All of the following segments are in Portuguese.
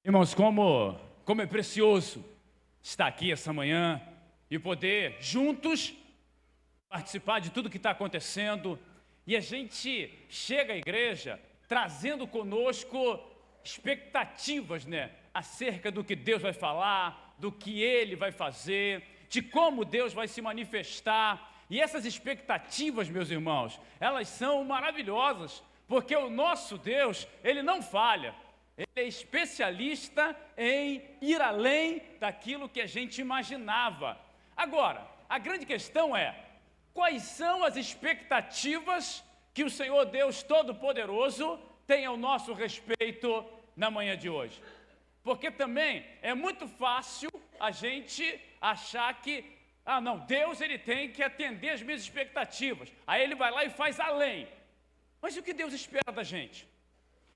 Irmãos, como é precioso estar aqui essa manhã e poder juntos participar de tudo que está acontecendo. E a gente chega à igreja trazendo conosco expectativas, acerca do que Deus vai falar, do que Ele vai fazer, de como Deus vai se manifestar. E essas expectativas, meus irmãos, elas são maravilhosas, porque o nosso Deus, Ele não falha. Ele é especialista em ir além daquilo que a gente imaginava. Agora, a grande questão é: quais são as expectativas que o Senhor Deus Todo-Poderoso tem ao nosso respeito na manhã de hoje? Porque também é muito fácil a gente achar que, não, Deus ele tem que atender as minhas expectativas. Aí ele vai lá e faz além. Mas e o que Deus espera da gente?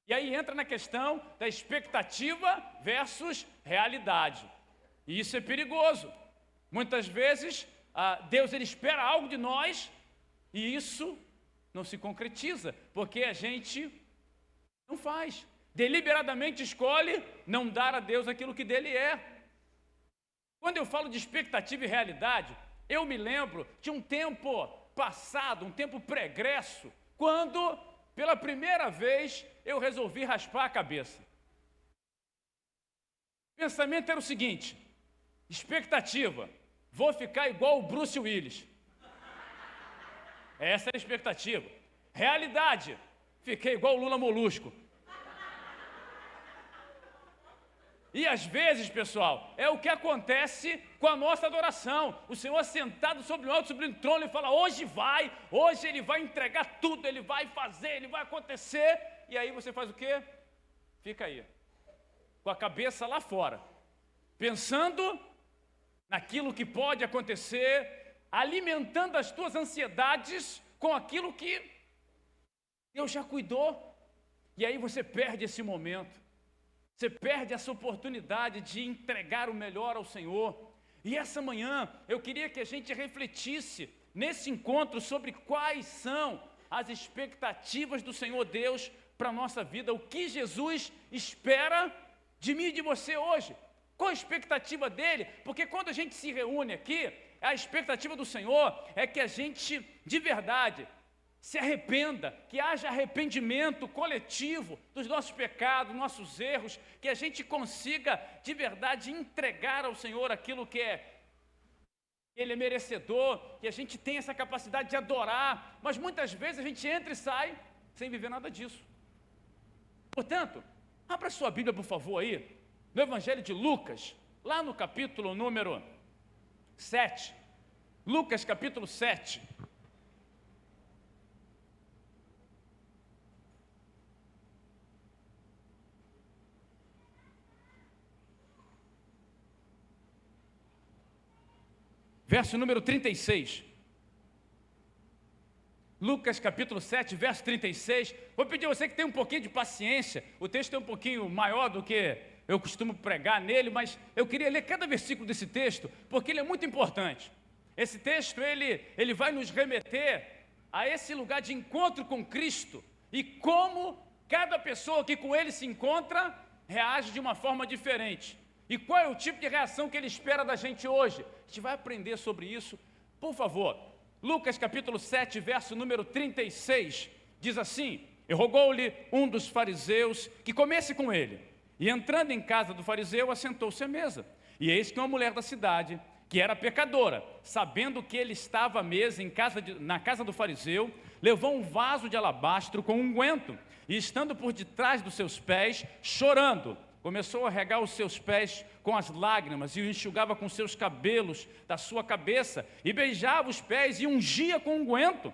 E aí entra na questão da expectativa versus realidade. E isso é perigoso. Muitas vezes, Deus ele espera algo de nós e isso não se concretiza, porque a gente não faz. Deliberadamente escolhe não dar a Deus aquilo que dele é. Quando eu falo de expectativa e realidade, eu me lembro de um tempo passado, um tempo pregresso, quando pela primeira vez eu resolvi raspar a cabeça. O pensamento era o seguinte: expectativa, vou ficar igual o Bruce Willis. Essa era a expectativa. Realidade, fiquei igual o Lula Molusco. E às vezes, pessoal, é o que acontece com a nossa adoração. O Senhor sentado sobre o alto, sobre o trono, ele fala: hoje ele vai entregar tudo, ele vai fazer, ele vai acontecer. E aí você faz o quê? Fica aí, com a cabeça lá fora, pensando naquilo que pode acontecer, alimentando as tuas ansiedades com aquilo que Deus já cuidou. E aí você perde esse momento. Você perde essa oportunidade de entregar o melhor ao Senhor. E essa manhã eu queria que a gente refletisse nesse encontro sobre quais são as expectativas do Senhor Deus para a nossa vida. O que Jesus espera de mim e de você hoje. Qual a expectativa dele? Porque quando a gente se reúne aqui, a expectativa do Senhor é que a gente de verdade se arrependa, que haja arrependimento coletivo dos nossos pecados, nossos erros, que a gente consiga de verdade entregar ao Senhor aquilo que Ele é merecedor, que a gente tenha essa capacidade de adorar, mas muitas vezes a gente entra e sai sem viver nada disso. Portanto, abra sua Bíblia, por favor, aí, no Evangelho de Lucas, lá no capítulo número 7, Lucas capítulo 7, verso número 36. Lucas capítulo 7, verso 36. Vou pedir a você que tenha um pouquinho de paciência. O texto é um pouquinho maior do que eu costumo pregar nele, mas eu queria ler cada versículo desse texto, porque ele é muito importante. Esse texto, ele vai nos remeter a esse lugar de encontro com Cristo e como cada pessoa que com Ele se encontra reage de uma forma diferente. E qual é o tipo de reação que Ele espera da gente hoje? A gente vai aprender sobre isso. Por favor, Lucas capítulo 7, verso número 36, diz assim: e rogou-lhe um dos fariseus que comesse com ele. E entrando em casa do fariseu, assentou-se à mesa. E eis que uma mulher da cidade, que era pecadora, sabendo que ele estava à mesa na casa do fariseu, levou um vaso de alabastro com unguento, e estando por detrás dos seus pés, chorando, começou a regar os seus pés com as lágrimas e o enxugava com seus cabelos da sua cabeça e beijava os pés e ungia com unguento.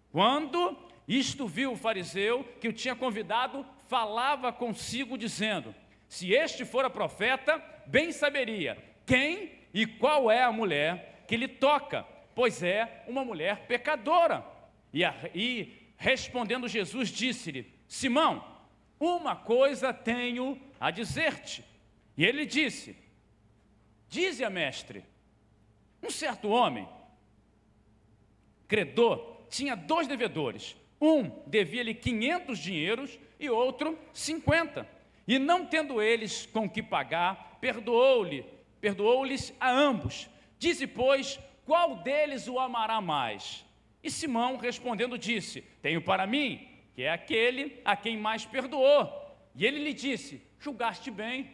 Quando isto viu o fariseu que o tinha convidado, falava consigo dizendo: se este fora profeta, bem saberia quem e qual é a mulher que lhe toca, pois é uma mulher pecadora. E respondendo Jesus, disse-lhe: Simão, uma coisa tenho a dizer-te. E ele disse: dize-a, mestre. Um certo homem, credor, tinha 2 devedores. Um devia-lhe 500 dinheiros e outro 50. E não tendo eles com que pagar, perdoou-lhes a ambos. Dize, pois, qual deles o amará mais? E Simão, respondendo, disse, tenho para mim, que é aquele a quem mais perdoou. E ele lhe disse, julgaste bem.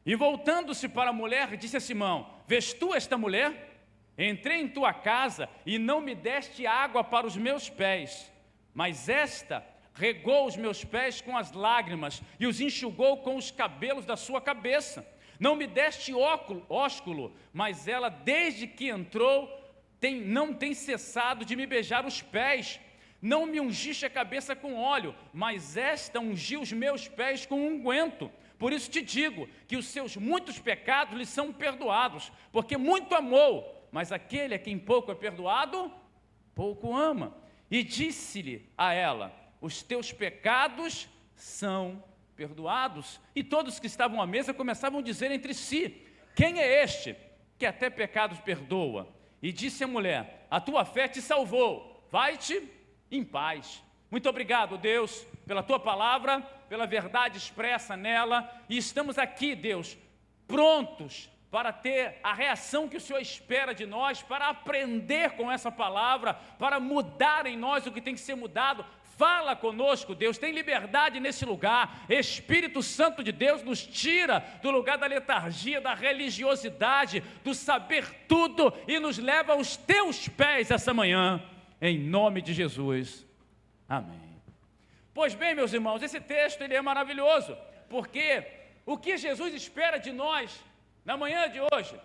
E voltando-se para a mulher, disse a Simão, vês tu esta mulher? Entrei em tua casa e não me deste água para os meus pés, mas esta regou os meus pés com as lágrimas e os enxugou com os cabelos da sua cabeça. Não me deste ósculo, mas ela, desde que entrou, não tem cessado de me beijar os pés. Não me ungiste a cabeça com óleo, mas esta ungiu os meus pés com unguento. Por isso te digo que os seus muitos pecados lhe são perdoados, porque muito amou, mas aquele a quem pouco é perdoado, pouco ama. E disse-lhe a ela, os teus pecados são perdoados. E todos que estavam à mesa começavam a dizer entre si, quem é este que até pecados perdoa? E disse a mulher, a tua fé te salvou, vai-te em paz. Muito obrigado, Deus, pela tua palavra, pela verdade expressa nela, e estamos aqui, Deus, prontos para ter a reação que o Senhor espera de nós, para aprender com essa palavra, para mudar em nós o que tem que ser mudado. Fala conosco, Deus, tem liberdade nesse lugar. Espírito Santo de Deus nos tira do lugar da letargia, da religiosidade, do saber tudo e nos leva aos teus pés essa manhã, em nome de Jesus. Amém. Pois bem, meus irmãos, esse texto ele é maravilhoso, porque o que Jesus espera de nós na manhã de hoje?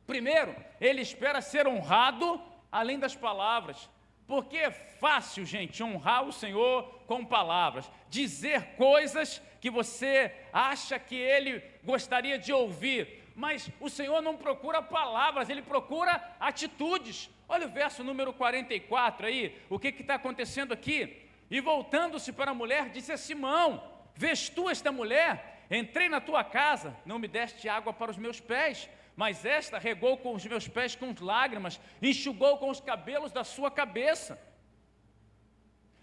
Primeiro, ele espera ser honrado além das palavras. Porque é fácil, gente, honrar o Senhor com palavras, dizer coisas que você acha que Ele gostaria de ouvir, mas o Senhor não procura palavras, Ele procura atitudes. Olha o verso número 44 aí, o que está acontecendo aqui? E voltando-se para a mulher, disse a Simão, vês tu esta mulher? Entrei na tua casa, não me deste água para os meus pés, mas esta regou com os meus pés com lágrimas, enxugou com os cabelos da sua cabeça.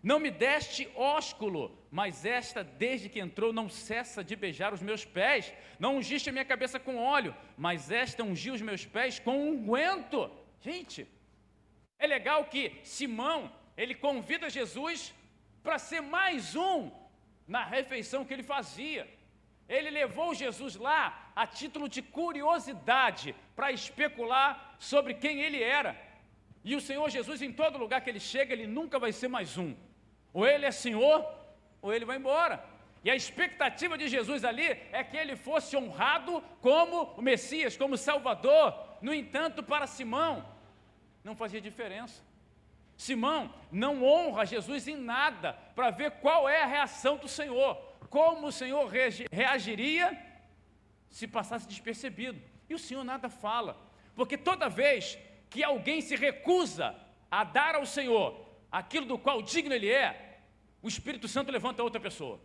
Não me deste ósculo, mas esta, desde que entrou, não cessa de beijar os meus pés. Não ungiste a minha cabeça com óleo, mas esta ungiu os meus pés com unguento. Gente, é legal que Simão, ele convida Jesus para ser mais um na refeição que ele fazia. Ele levou Jesus lá a título de curiosidade, para especular sobre quem ele era. E o Senhor Jesus, em todo lugar que ele chega, ele nunca vai ser mais um. Ou ele é Senhor, ou ele vai embora. E a expectativa de Jesus ali é que ele fosse honrado como o Messias, como o Salvador. No entanto, para Simão, não fazia diferença. Simão não honra Jesus em nada, para ver qual é a reação do Senhor. Como o Senhor reagiria se passasse despercebido. E o Senhor nada fala, porque toda vez que alguém se recusa a dar ao Senhor aquilo do qual digno Ele é, o Espírito Santo levanta outra pessoa.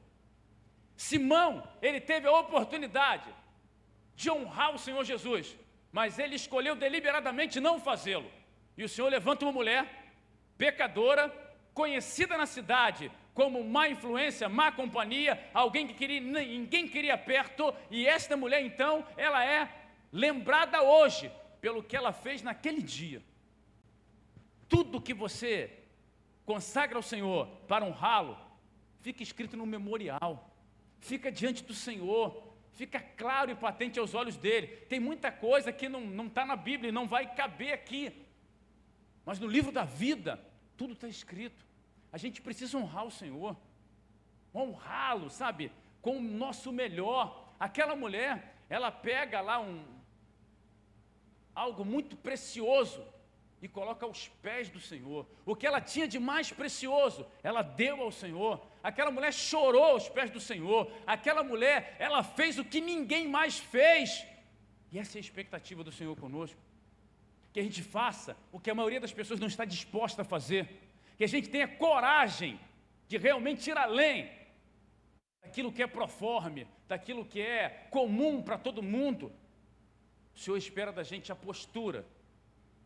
Simão, ele teve a oportunidade de honrar o Senhor Jesus, mas ele escolheu deliberadamente não fazê-lo. E o Senhor levanta uma mulher pecadora, conhecida na cidade como má influência, má companhia, alguém que ninguém queria perto, e esta mulher então, ela é lembrada hoje pelo que ela fez naquele dia. Tudo que você consagra ao Senhor para honrá-lo, fica escrito no memorial, fica diante do Senhor, fica claro e patente aos olhos dele. Tem muita coisa que não está na Bíblia e não vai caber aqui, mas no livro da vida, tudo está escrito. A gente precisa honrar o Senhor, honrá-lo, sabe, com o nosso melhor. Aquela mulher, ela pega lá algo muito precioso e coloca aos pés do Senhor. O que ela tinha de mais precioso, ela deu ao Senhor. Aquela mulher chorou aos pés do Senhor. Aquela mulher, ela fez o que ninguém mais fez. E essa é a expectativa do Senhor conosco. Que a gente faça o que a maioria das pessoas não está disposta a fazer. Que a gente tenha coragem de realmente ir além daquilo que é proforme, daquilo que é comum para todo mundo. O Senhor espera da gente a postura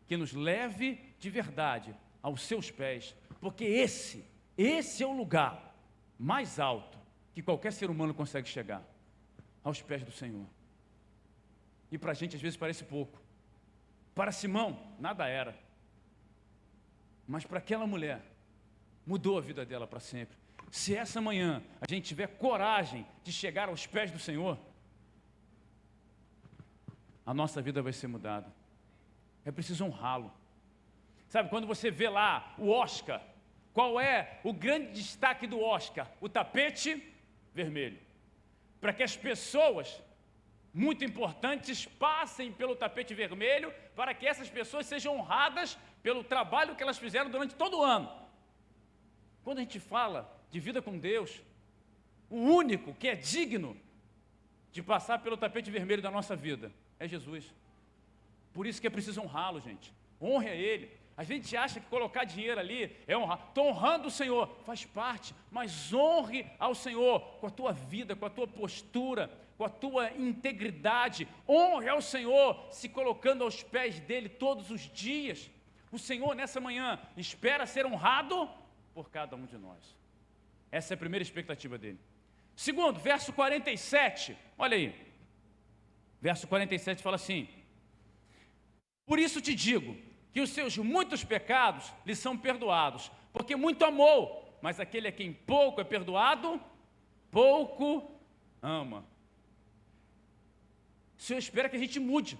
que nos leve de verdade aos seus pés, porque esse é o lugar mais alto que qualquer ser humano consegue chegar aos pés do Senhor. E para a gente às vezes parece pouco. Para Simão, nada era. Mas para aquela mulher, mudou a vida dela para sempre. Se essa manhã a gente tiver coragem de chegar aos pés do Senhor, a nossa vida vai ser mudada. É preciso honrá-lo. Sabe, quando você vê lá o Oscar, qual é o grande destaque do Oscar? O tapete vermelho. Para que as pessoas muito importantes passem pelo tapete vermelho, para que essas pessoas sejam honradas pelo trabalho que elas fizeram durante todo o ano. Quando a gente fala de vida com Deus, o único que é digno de passar pelo tapete vermelho da nossa vida é Jesus. Por isso que é preciso honrá-lo, gente. Honre a Ele. A gente acha que colocar dinheiro ali é honrar. Estou honrando o Senhor, faz parte, mas honre ao Senhor com a tua vida, com a tua postura, com a tua integridade. Honre ao Senhor se colocando aos pés dEle todos os dias. O Senhor nessa manhã espera ser honrado por cada um de nós. Essa é a primeira expectativa dEle. Segundo, verso 47, olha aí. Verso 47 fala assim: por isso te digo, que os seus muitos pecados lhe são perdoados, porque muito amou, mas aquele a quem pouco é perdoado, pouco ama. O Senhor espera que a gente mude.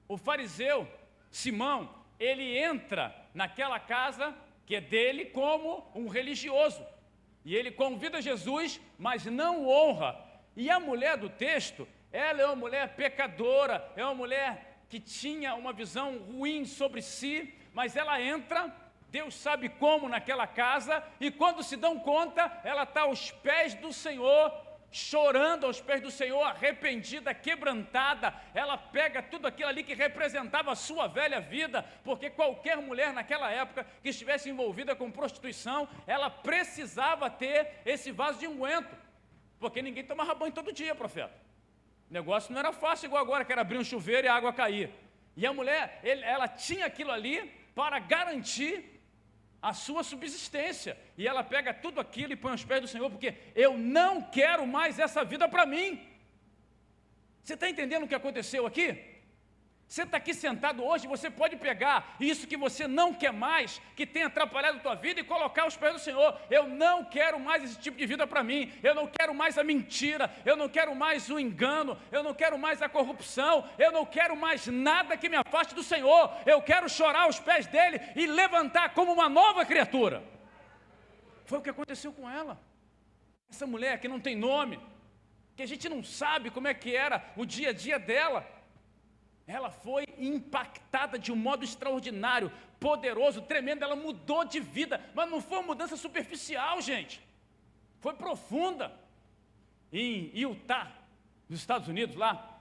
O fariseu, Simão, ele entra naquela casa que é dele como um religioso, e ele convida Jesus, mas não o honra. E a mulher do texto, ela é uma mulher pecadora, é uma mulher que tinha uma visão ruim sobre si, mas ela entra, Deus sabe como, naquela casa, e quando se dão conta, ela está aos pés do Senhor, chorando aos pés do Senhor, arrependida, quebrantada. Ela pega tudo aquilo ali que representava a sua velha vida, porque qualquer mulher naquela época que estivesse envolvida com prostituição, ela precisava ter esse vaso de unguento, porque ninguém tomava banho todo dia, profeta. O negócio não era fácil igual agora, que era abrir um chuveiro e a água cair. E a mulher, ela tinha aquilo ali para garantir a sua subsistência. E ela pega tudo aquilo e põe aos pés do Senhor, porque eu não quero mais essa vida para mim. Você está entendendo o que aconteceu aqui? Você está aqui sentado hoje, você pode pegar isso que você não quer mais, que tem atrapalhado a tua vida, e colocar aos pés do Senhor. Eu não quero mais esse tipo de vida para mim, eu não quero mais a mentira, eu não quero mais o engano, eu não quero mais a corrupção, eu não quero mais nada que me afaste do Senhor. Eu quero chorar aos pés dele e levantar como uma nova criatura. Foi o que aconteceu com ela. Essa mulher que não tem nome, que a gente não sabe como é que era o dia a dia dela, ela foi impactada de um modo extraordinário, poderoso, tremendo. Ela mudou de vida, mas não foi uma mudança superficial, gente. Foi profunda. Em Utah, nos Estados Unidos, lá,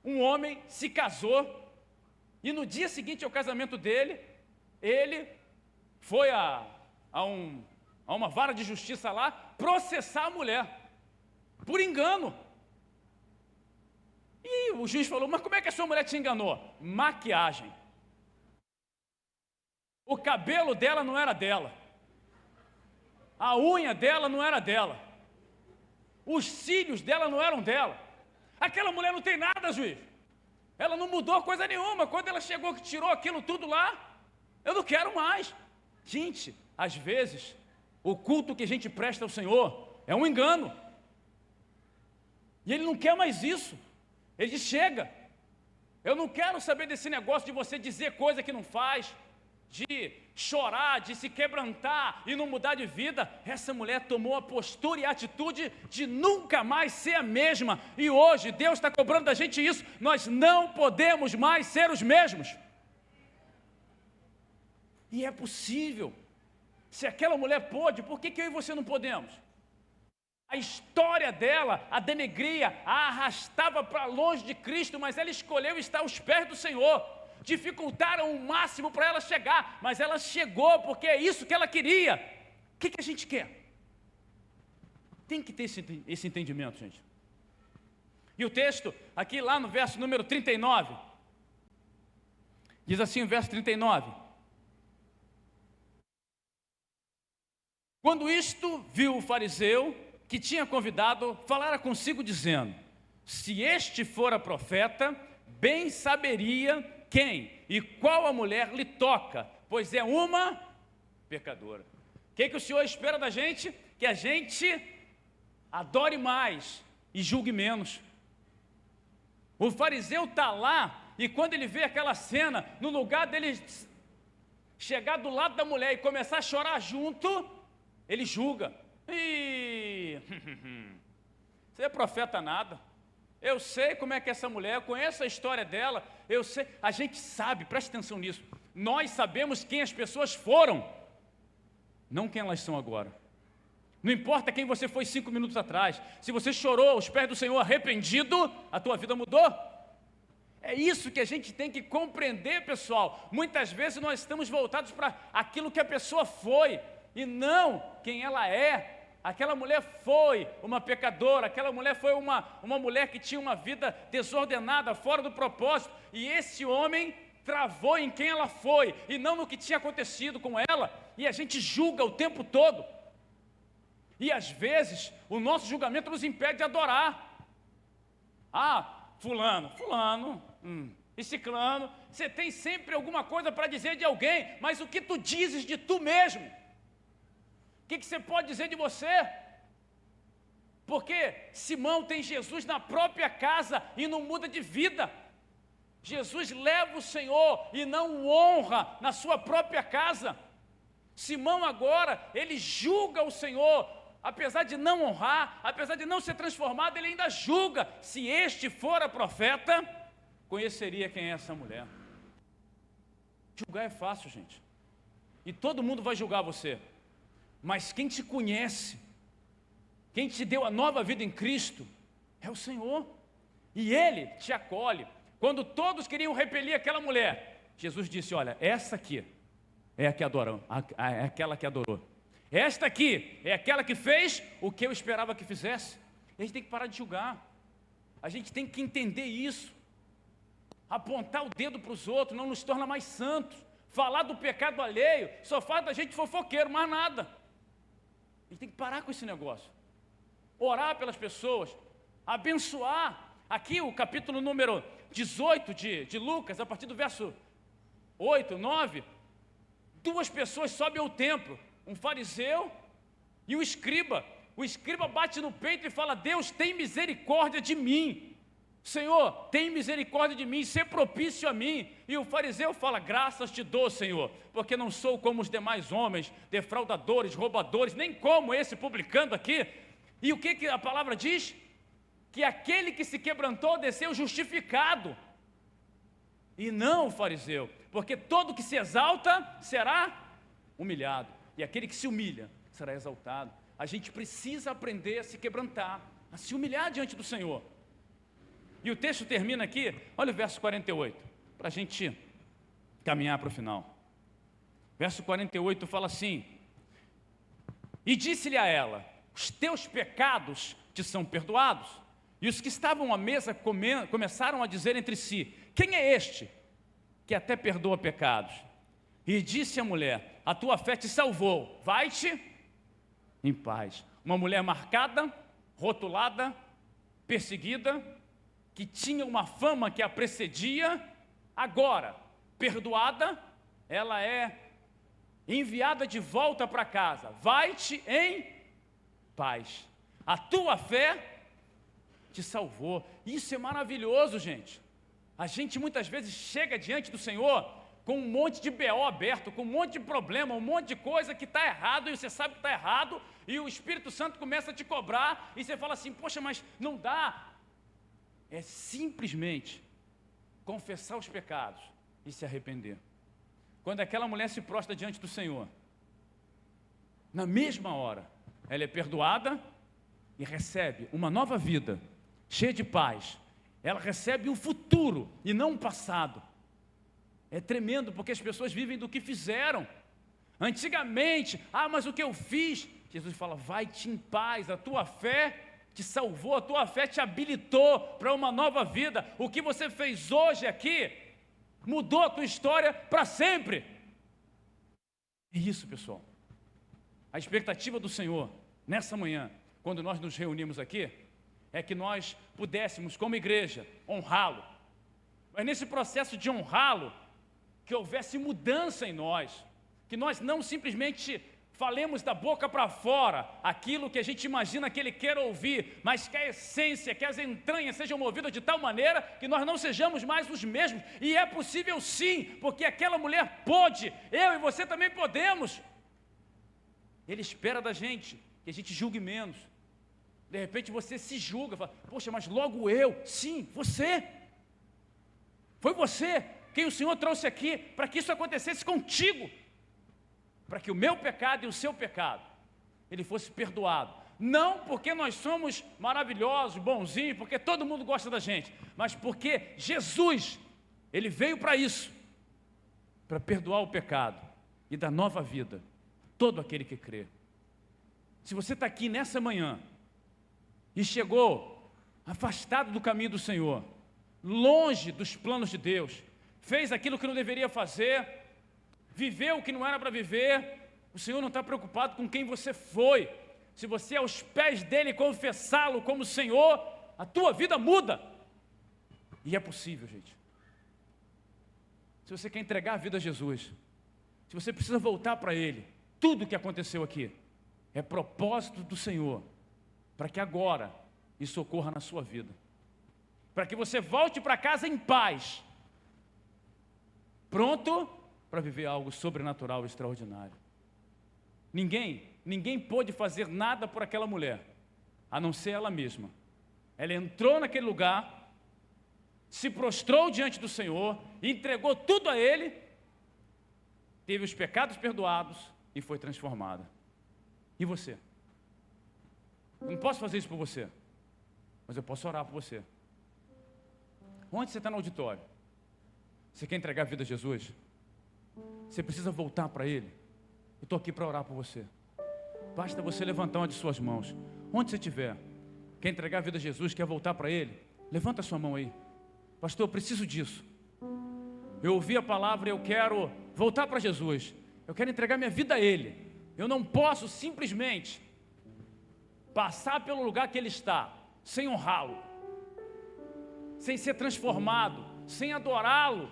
um homem se casou, e no dia seguinte ao casamento dele, ele foi a uma vara de justiça lá, processar a mulher, por engano. E o juiz falou: mas como é que a sua mulher te enganou? Maquiagem. O cabelo dela não era dela. A unha dela não era dela. Os cílios dela não eram dela. Aquela mulher não tem nada, juiz. Ela não mudou coisa nenhuma. Quando ela chegou, que tirou aquilo tudo lá, eu não quero mais. Gente, às vezes, o culto que a gente presta ao Senhor é um engano. E Ele não quer mais isso. Ele diz: chega, eu não quero saber desse negócio de você dizer coisa que não faz, de chorar, de se quebrantar e não mudar de vida. Essa mulher tomou a postura e a atitude de nunca mais ser a mesma, e hoje Deus está cobrando da gente isso. Nós não podemos mais ser os mesmos. E é possível. Se aquela mulher pôde, por que eu e você não podemos? A história dela a denegria, a arrastava para longe de Cristo, mas ela escolheu estar aos pés do Senhor. Dificultaram o máximo para ela chegar, mas ela chegou porque é isso que ela queria. O que a gente quer? Tem que ter esse entendimento, gente. E o texto, aqui lá no verso número 39, diz assim o verso 39: quando isto viu o fariseu, que tinha convidado falara consigo dizendo: se este fora profeta, bem saberia quem e qual a mulher lhe toca, pois é uma pecadora. O que o Senhor espera da gente? Que a gente adore mais e julgue menos. O fariseu está lá, e quando ele vê aquela cena, no lugar dele chegar do lado da mulher e começar a chorar junto, ele julga. Você é profeta nada. Eu sei como é que é essa mulher, eu conheço a história dela, eu sei. A gente sabe, preste atenção nisso. Nós sabemos quem as pessoas foram, não quem elas são agora. Não importa quem você foi 5 minutos atrás. Se você chorou aos pés do Senhor arrependido, a tua vida mudou. É isso que a gente tem que compreender, pessoal. Muitas vezes nós estamos voltados para aquilo que a pessoa foi, e não quem ela é. Aquela mulher foi uma pecadora, aquela mulher foi uma mulher que tinha uma vida desordenada, fora do propósito, e esse homem travou em quem ela foi, e não no que tinha acontecido com ela, e a gente julga o tempo todo. E às vezes o nosso julgamento nos impede de adorar. Fulano, e ciclano, você tem sempre alguma coisa para dizer de alguém, mas o que tu dizes de tu mesmo? O que você pode dizer de você? Porque Simão tem Jesus na própria casa e não muda de vida. Jesus leva o Senhor e não o honra na sua própria casa. Simão agora, ele julga o Senhor, apesar de não honrar, apesar de não ser transformado, ele ainda julga. Se este fora profeta, conheceria quem é essa mulher. Julgar é fácil, gente, e todo mundo vai julgar você, mas quem te conhece, quem te deu a nova vida em Cristo, é o Senhor, e Ele te acolhe. Quando todos queriam repelir aquela mulher, Jesus disse: olha, essa aqui é a que adorou, é aquela que adorou. Esta aqui é aquela que fez o que eu esperava que fizesse. A gente tem que parar de julgar. A gente tem que entender isso. Apontar o dedo para os outros não nos torna mais santos. Falar do pecado alheio só faz da gente fofoqueiro, mais nada. A gente tem que parar com esse negócio. Orar pelas pessoas, abençoar. Aqui o capítulo número 18 de Lucas, a partir do verso 8, 9, 2 pessoas sobem ao templo, um fariseu e um escriba. O escriba bate no peito e fala: Deus, tem misericórdia de mim. Senhor, tem misericórdia de mim, ser propício a mim. E o fariseu fala: graças te dou, Senhor, porque não sou como os demais homens, defraudadores, roubadores, nem como esse publicano aqui. E o que a palavra diz? Que aquele que se quebrantou desceu justificado, e não o fariseu, porque todo que se exalta será humilhado, e aquele que se humilha será exaltado. A gente precisa aprender a se quebrantar, a se humilhar diante do Senhor. E o texto termina aqui, olha o verso 48, para a gente caminhar para o final. Verso 48 fala assim: e disse-lhe a ela: os teus pecados te são perdoados. E os que estavam à mesa começaram a dizer entre si: quem é este que até perdoa pecados? E disse a mulher: a tua fé te salvou, vai-te em paz. Uma mulher marcada, rotulada, perseguida, que tinha uma fama que a precedia, agora, perdoada, ela é enviada de volta para casa. Vai-te em paz. A tua fé te salvou. Isso é maravilhoso, gente. A gente muitas vezes chega diante do Senhor com um monte de BO aberto, com um monte de problema, um monte de coisa que está errado, e você sabe que está errado, e o Espírito Santo começa a te cobrar, e você fala assim: poxa, mas não dá. É simplesmente confessar os pecados e se arrepender. Quando aquela mulher se prostra diante do Senhor, na mesma hora, ela é perdoada e recebe uma nova vida, cheia de paz. Ela recebe um futuro e não um passado. É tremendo, porque as pessoas vivem do que fizeram. Antigamente, mas o que eu fiz? Jesus fala: vai-te em paz, a tua fé te salvou, a tua fé te habilitou para uma nova vida. O que você fez hoje aqui mudou a tua história para sempre. É isso, pessoal. A expectativa do Senhor nessa manhã, quando nós nos reunimos aqui, é que nós pudéssemos, como igreja, honrá-lo. Mas nesse processo de honrá-lo, que houvesse mudança em nós, que nós não simplesmente falemos da boca para fora aquilo que a gente imagina que ele quer ouvir, mas que a essência, que as entranhas sejam movidas de tal maneira que nós não sejamos mais os mesmos. E é possível sim, porque aquela mulher pôde, eu e você também podemos. Ele espera da gente que a gente julgue menos. De repente você se julga, fala, poxa, mas logo eu. Sim, você. Foi você quem o Senhor trouxe aqui para que isso acontecesse contigo. Para que o meu pecado e o seu pecado, ele fosse perdoado. Não porque nós somos maravilhosos, bonzinhos, porque todo mundo gosta da gente, mas porque Jesus, ele veio para isso, para perdoar o pecado e dar nova vida a todo aquele que crê. Se você está aqui nessa manhã e chegou afastado do caminho do Senhor, longe dos planos de Deus, fez aquilo que não deveria fazer, viveu o que não era para viver, o Senhor não está preocupado com quem você foi. Se você aos pés dele confessá-lo como Senhor, a tua vida muda. E é possível, gente. Se você quer entregar a vida a Jesus, se você precisa voltar para ele, tudo o que aconteceu aqui é propósito do Senhor, para que agora isso ocorra na sua vida, para que você volte para casa em paz, pronto para viver algo sobrenatural, extraordinário. Ninguém pôde fazer nada por aquela mulher, a não ser ela mesma. Ela entrou naquele lugar, se prostrou diante do Senhor, entregou tudo a Ele, teve os pecados perdoados e foi transformada. E você? Eu não posso fazer isso por você, mas eu posso orar por você. Onde você está no auditório? Você quer entregar a vida a Jesus? Você precisa voltar para Ele? Eu estou aqui para orar por você. Basta você levantar uma de suas mãos. Onde você estiver, quer entregar a vida a Jesus, quer voltar para Ele? Levanta a sua mão aí. Pastor, eu preciso disso. Eu ouvi a palavra e eu quero voltar para Jesus. Eu quero entregar minha vida a Ele. Eu não posso simplesmente passar pelo lugar que Ele está, sem honrá-lo, sem ser transformado, sem adorá-lo,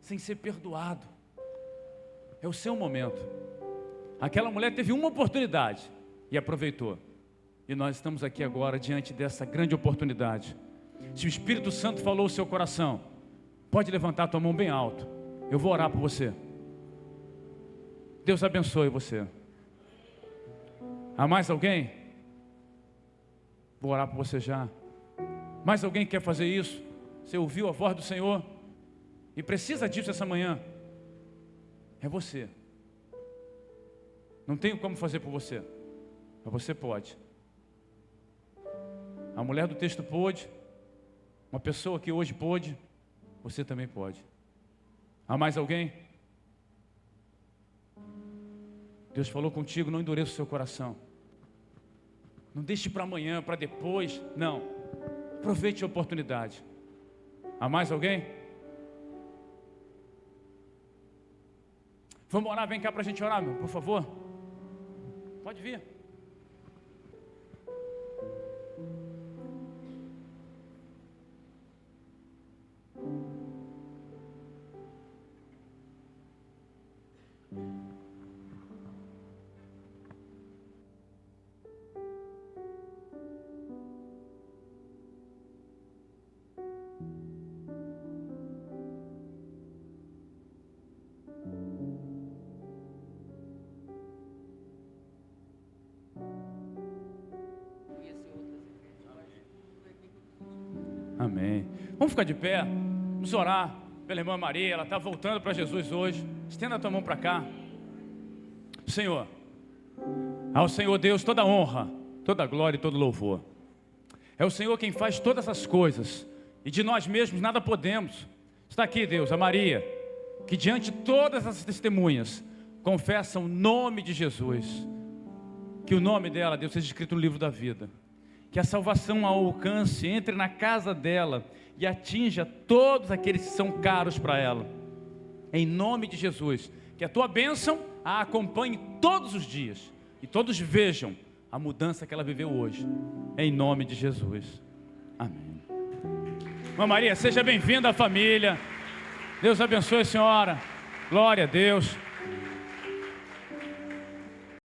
sem ser perdoado. É o seu momento. Aquela mulher teve uma oportunidade e aproveitou. E nós estamos aqui agora diante dessa grande oportunidade. Se o Espírito Santo falou o seu coração, pode levantar a tua mão bem alto. Eu vou orar por você. Deus abençoe você. Há mais alguém? Vou orar por você já. Mais alguém quer fazer isso? Você ouviu a voz do Senhor e precisa disso essa manhã? É você. Não tenho como fazer por você, mas você pode. A mulher do texto pôde, uma pessoa que hoje pôde, você também pode. Há mais alguém? Deus falou contigo, não endureça o seu coração. Não deixe para amanhã, para depois, não. Aproveite a oportunidade. Há mais alguém? Vamos orar, vem cá para a gente orar, meu, por favor. Pode vir. Amém. Vamos ficar de pé, vamos orar pela irmã Maria, ela está voltando para Jesus hoje. Estenda a tua mão para cá. Senhor, ao Senhor Deus toda honra, toda glória e todo louvor. É o Senhor quem faz todas as coisas, e de nós mesmos nada podemos. Está aqui, Deus, a Maria, que diante de todas as testemunhas confessam o nome de Jesus, que o nome dela, Deus, seja escrito no livro da vida, que a salvação a alcance, entre na casa dela e atinja todos aqueles que são caros para ela, em nome de Jesus, que a tua bênção a acompanhe todos os dias, e todos vejam a mudança que ela viveu hoje. Em nome de Jesus. Amém. Irmã Maria, seja bem-vinda à família. Deus abençoe a senhora. Glória a Deus.